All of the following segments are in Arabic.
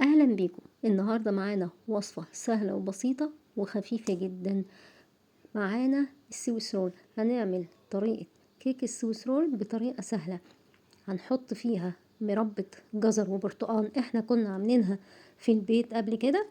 اهلا بيكم. النهارده معانا وصفه سهله وبسيطه وخفيفه جدا. معانا السويس رول. هنعمل طريقه كيك السويس رول بطريقه سهله. هنحط فيها مربى جزر وبرتقال، احنا كنا عاملينها في البيت قبل كده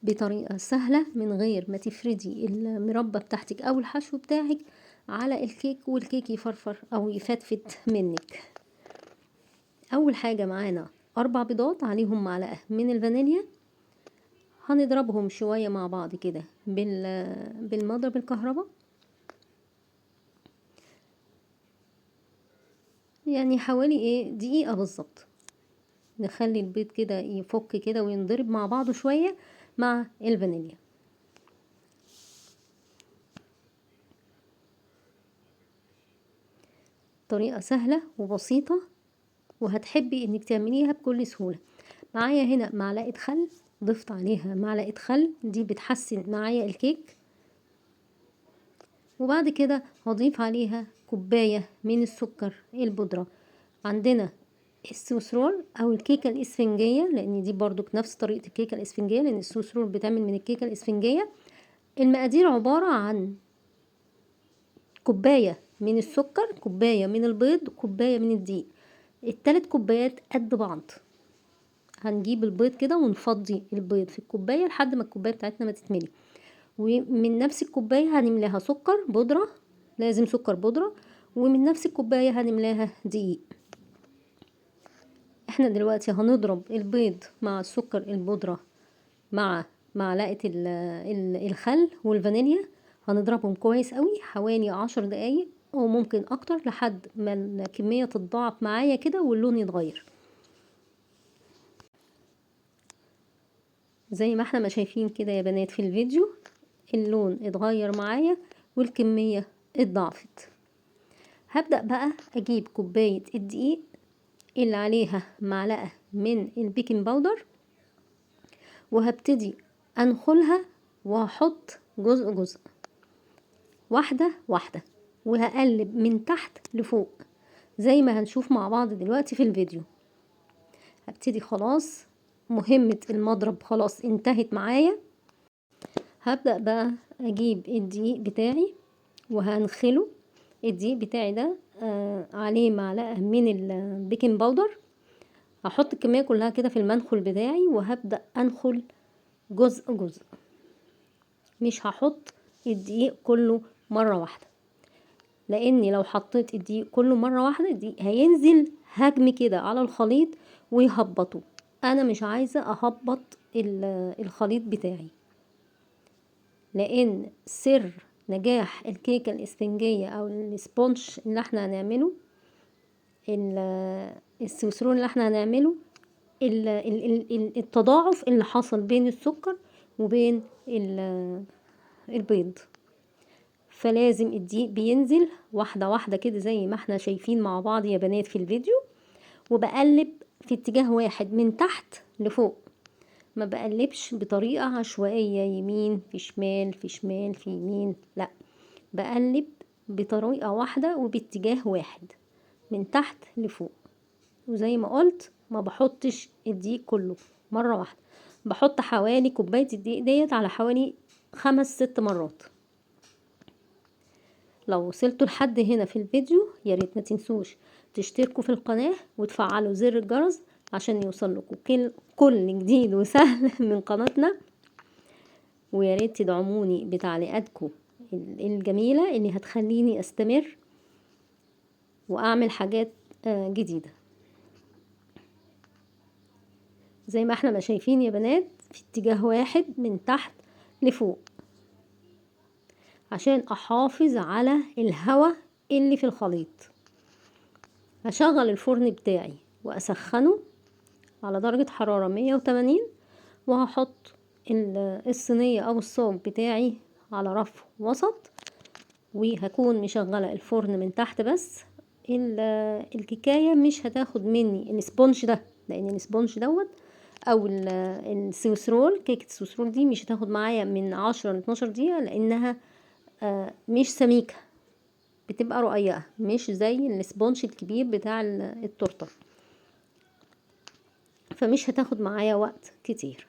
بطريقه سهله من غير ما تفردي المربى بتاعتك او الحشو بتاعك على الكيك والكيك يفرفر او يفتفت منك. اول حاجه معانا 4 بيضات عليهم معلقه من الفانيليا. هنضربهم شوية مع بعض كده بالمضرب الكهرباء، يعني حوالي دقيقة بالظبط. نخلي البيض كده يفك كده وينضرب مع بعضه شوية مع الفانيليا. طريقة سهلة وبسيطة وهتحبي انك تعمليها بكل سهولة. معايا هنا معلقة خل، ضفت عليها معلقة خل، دي بتحسن معايا الكيك. وبعد كده هضيف عليها كوباية من السكر البودرة. عندنا السويس رول او الكيكه الاسفنجيه، لان دي برضو نفس طريقه الكيكه الاسفنجيه، لان السويس رول بتعمل من الكيكه الاسفنجيه. المقادير عباره عن كوبايه من السكر، كوبايه من البيض، كوبايه من الدقيق. ال3 كوبايات قد بعض. هنجيب البيض كده ونفضي البيض في الكوبايه لحد ما الكوبايه بتاعتنا ما تتملي، ومن نفس الكوبايه هنملاها سكر بودره، لازم سكر بودره، ومن نفس الكوبايه هنملاها دقيق. احنا دلوقتي هنضرب البيض مع السكر البودرة مع معلقة الخل والفانيليا. هنضربهم كويس قوي حوالي 10 دقايق او ممكن اكتر لحد ما الكمية تتضاعف معايا كده واللون يتغير. زي ما احنا ما شايفين كده يا بنات في الفيديو، اللون اتغير معايا والكمية اتضاعفت. هبدأ بقى اجيب كوباية الدقيق اللي عليها معلقة من البيكنج باودر، وهبتدي انخلها وهحط جزء جزء، واحدة واحدة، وهقلب من تحت لفوق زي ما هنشوف مع بعض دلوقتي في الفيديو. هبتدي خلاص، مهمة المضرب خلاص انتهت معايا. هبدأ بقى اجيب الدقيق بتاعي وهنخله. الدقيق بتاعي ده عليه معلقة من البيكنج باودر. هحط الكمية كلها كده في المنخل بتاعي وهبدأ انخل جزء جزء، مش هحط الدقيق كله مرة واحدة، لاني لو حطيت الدقيق كله مرة واحدة الدقيق هينزل هجم كده على الخليط ويهبطه. انا مش عايزة اهبط الخليط بتاعي، لان سر نجاح الكيكة الاسفنجية او السبونج اللي احنا هنعمله، السويس رول اللي احنا هنعمله، التضاعف اللي حصل بين السكر وبين البيض. فلازم الدقيق بينزل واحدة واحدة كده زي ما احنا شايفين مع بعض يا بنات في الفيديو، وبقلب في اتجاه واحد من تحت لفوق، ما بقلبش بطريقة عشوائية يمين في شمال في شمال في يمين، لا، بقلب بطريقة واحدة وباتجاه واحد من تحت لفوق. وزي ما قلت ما بحطش الدقيق كله مرة واحدة، بحط حوالي كوباية الدقيق ديت على حوالي 5-6 مرات. لو وصلتوا لحد هنا في الفيديو يا ريت ما تنسوش تشتركوا في القناة وتفعلوا زر الجرس عشان يوصل لكم كل جديد وسهل من قناتنا. ويا ريت تدعموني بتعليقاتكم الجميلة اللي هتخليني استمر واعمل حاجات جديدة. زي ما احنا ما شايفين يا بنات في اتجاه واحد من تحت لفوق، عشان احافظ على الهواء اللي في الخليط. هشغل الفرن بتاعي واسخنه على درجة حرارة 180، وهحط الصينية او الصاج بتاعي على رف وسط، وهكون مشغلة الفرن من تحت بس. الكيكاية مش هتاخد مني السبونج ده، لان السبونج دوت او السويس رول، كيكة السويس رول دي مش هتاخد معايا من 10-12 دقيقة، لانها مش سميكة، بتبقى رقيقة مش زي السبونج الكبير بتاع التورته. فمش هتاخد معايا وقت كتير.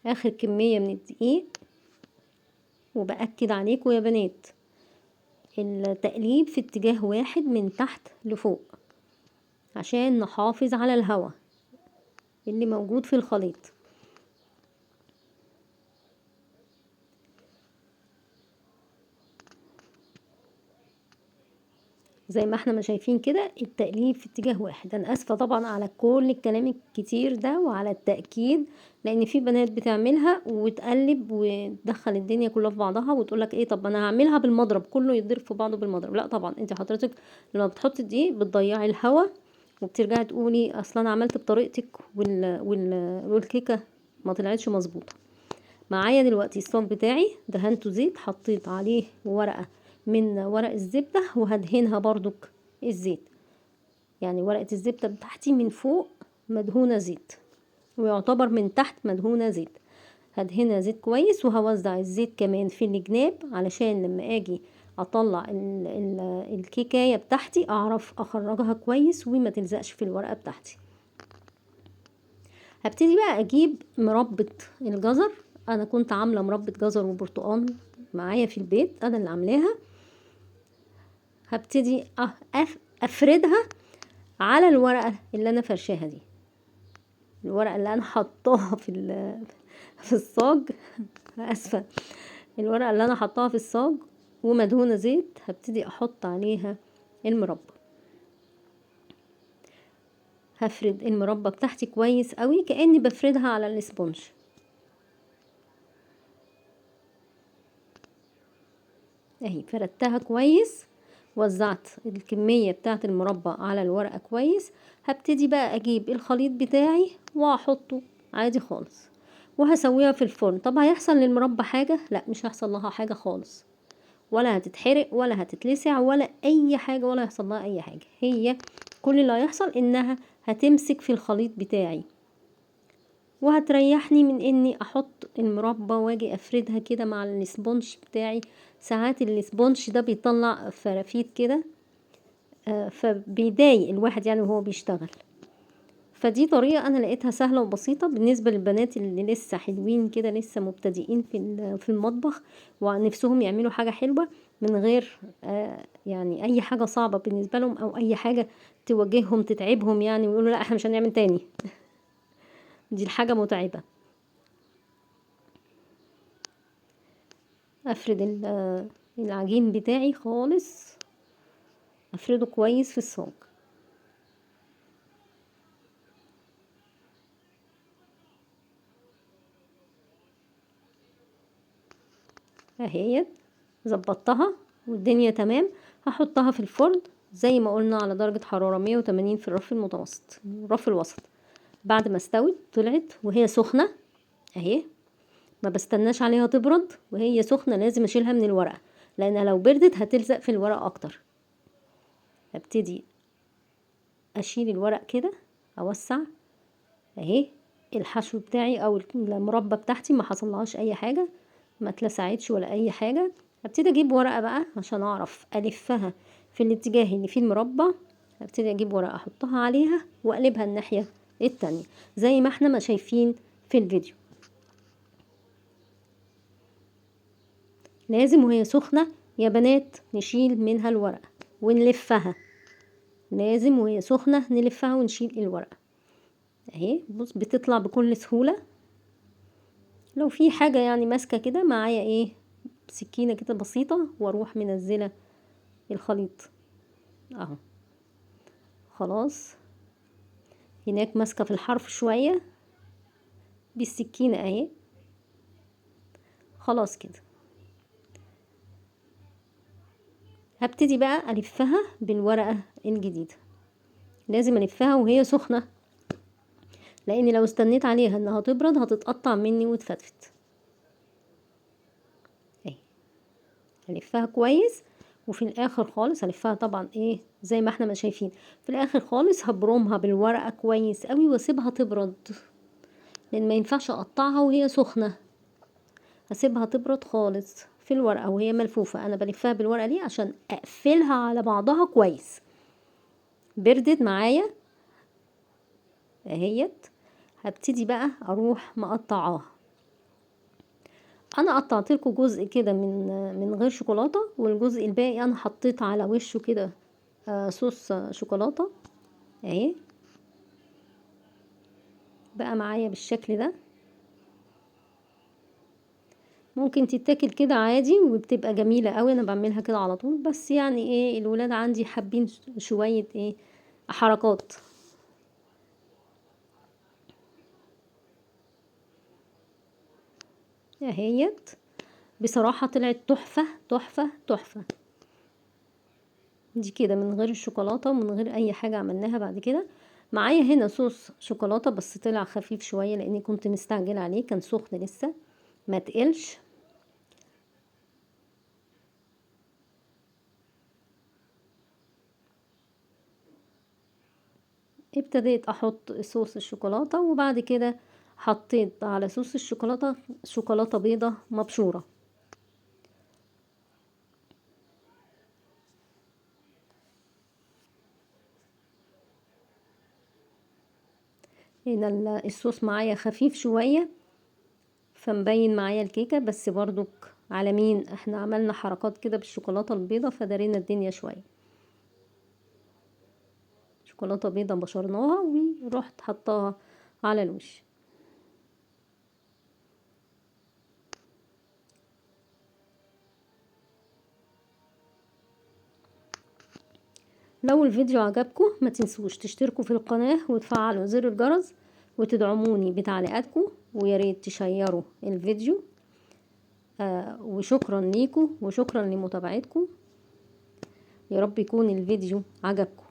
اخر كمية من الدقيق، وبأكد عليكم يا بنات التقليب في اتجاه واحد من تحت لفوق عشان نحافظ على الهواء اللي موجود في الخليط. زي ما احنا ما شايفين كده التقليب في اتجاه واحد. انا اسفة طبعا على كل الكلام الكتير ده وعلى التأكيد، لان في بنات بتعملها وتقلب وتدخل الدنيا كلها في بعضها وتقولك ايه، طب انا هعملها بالمضرب كله يضرب في بعضه بالمضرب. لا طبعا، انت حضرتك لما بتحطي دي بتضيعي الهوا وبترجعي تقولي اصلا انا عملت بطريقتك والكيكة ما طلعتش مظبوطة. معايا دلوقتي الصاج بتاعي دهنته زيت، حطيت عليه ورقة من ورق الزبدة وهدهنها برضك الزيت، يعني ورقة الزبدة بتاعتي من فوق مدهونة زيت ويعتبر من تحت مدهونة زيت. هدهنها زيت كويس وهوزع الزيت كمان في الجناب علشان لما اجي اطلع الكيكاية بتاعتي اعرف اخرجها كويس وما تلزقش في الورقة بتاعتي. هبتدي بقى اجيب مربى الجزر. انا كنت عامله مربى جزر وبرتقال معايا في البيت، انا اللي عاملاها. هبتدي افردها على الورقه اللي انا فرشاها دي، الورقه اللي انا حطاها في الصاج اسفه، الورقه اللي انا حطاها في الصاج ومدهونه زيت. هبتدي احط عليها المربى. هفرد المربى بتاعتي كويس قوي كأني بفردها على الاسبونج. اهي فردتها كويس، وزعت الكمية بتاعت المربى على الورقة كويس. هبتدي بقى اجيب الخليط بتاعي واحطه عادي خالص وهسويها في الفرن. طب هيحصل للمربى حاجة؟ لا، مش هيحصل لها حاجة خالص، ولا هتتحرق ولا هتتلسع ولا اي حاجة، ولا هيحصل لها اي حاجة. هي كل اللي هيحصل انها هتمسك في الخليط بتاعي وهتريحني من اني احط المربى واجي افردها كده مع الاسبونج بتاعي. ساعات الاسبونج ده بيطلع فرافيت كده فبيضايق الواحد يعني وهو بيشتغل. فدي طريقة انا لقيتها سهلة وبسيطة بالنسبة للبنات اللي لسه حلوين كده، لسه مبتدئين في المطبخ ونفسهم يعملوا حاجة حلوة من غير يعني اي حاجة صعبة بالنسبة لهم او اي حاجة تواجههم تتعبهم يعني ويقولوا لا احنا مش هنعمل تاني. دي الحاجة متعبة. افرد العجين بتاعي خالص، افرده كويس في الصاج. اهي ظبطتها والدنيا تمام. هحطها في الفرن زي ما قلنا على درجة حرارة 180 في الرف المتوسط، الرف الوسط. بعد ما استوت طلعت وهي سخنة اهي، ما بستناش عليها تبرد وهي سخنة، لازم اشيلها من الورقة لان لو بردت هتلزق في الورق اكتر. هبتدي اشيل الورق كده، اوسع اهي. الحشو بتاعي او المربى بتاعتي ما حصلهاش اي حاجة، ما اتلسعتش ولا اي حاجة. هبتدي اجيب ورقة بقى عشان اعرف الفها في الاتجاه اللي فيه المربى. هبتدي اجيب ورقة احطها عليها واقلبها الناحية التانية زي ما احنا ما شايفين في الفيديو. لازم وهي سخنة يا بنات نشيل منها الورقة ونلفها، لازم وهي سخنة نلفها ونشيل الورقة اهي. بص بتطلع بكل سهولة. لو في حاجة يعني ماسكة كده معايا ايه سكينة كده بسيطة واروح منزلة الخليط اهو. خلاص هناك ماسكة في الحرف شوية بالسكينة اهي. خلاص كده هبتدي بقى الفها بالورقة الجديدة. لازم الفها وهي سخنة لان لو استنيت عليها انها تبرد هتتقطع مني وتفتفت اهي. هلفها كويس وفي الاخر خالص هلفها طبعا ايه زي ما احنا ما شايفين. في الاخر خالص هبرمها بالورقة كويس قوي واسيبها تبرد لان ما ينفعش اقطعها وهي سخنة، هسيبها تبرد خالص في الورقة وهي ملفوفة. انا بلفها بالورقة دي عشان اقفلها على بعضها كويس. بردت معايا اهيت. هبتدي بقى اروح مقطعاها. انا قطعت لكم جزء كده من غير شوكولاته، والجزء الباقي انا حطيت على وشه كده صوص شوكولاته اهي. بقى معايا بالشكل ده. ممكن تتاكل كده عادي وبتبقى جميله قوي. انا بعملها كده على طول، بس يعني ايه الولاد عندي حابين شويه ايه حركات. اهيت. بصراحه طلعت تحفه تحفه تحفه. دي كده من غير الشوكولاته ومن غير اي حاجه عملناها بعد كده. معايا هنا صوص شوكولاته بس طلع خفيف شويه لاني كنت مستعجله عليه، كان سخن لسه ما تقلش. ابتديت احط صوص الشوكولاته، وبعد كده حطيت على صوص الشوكولاته شوكولاته بيضه مبشوره. هنا الصوص معايا خفيف شويه فمبين معايا الكيكه، بس برضك على مين احنا عملنا حركات كده بالشوكولاته البيضه فدارينا الدنيا شويه. شوكولاته بيضه بشرناها ورحت حطاها على الوش. لو الفيديو عجبكم ما تنسوش تشتركوا في القناة وتفعلوا زر الجرس وتدعموني بتعليقاتكم، وياريت تشيروا الفيديو. وشكرا ليكم وشكرا لمتابعتكم. يا رب يكون الفيديو عجبكم.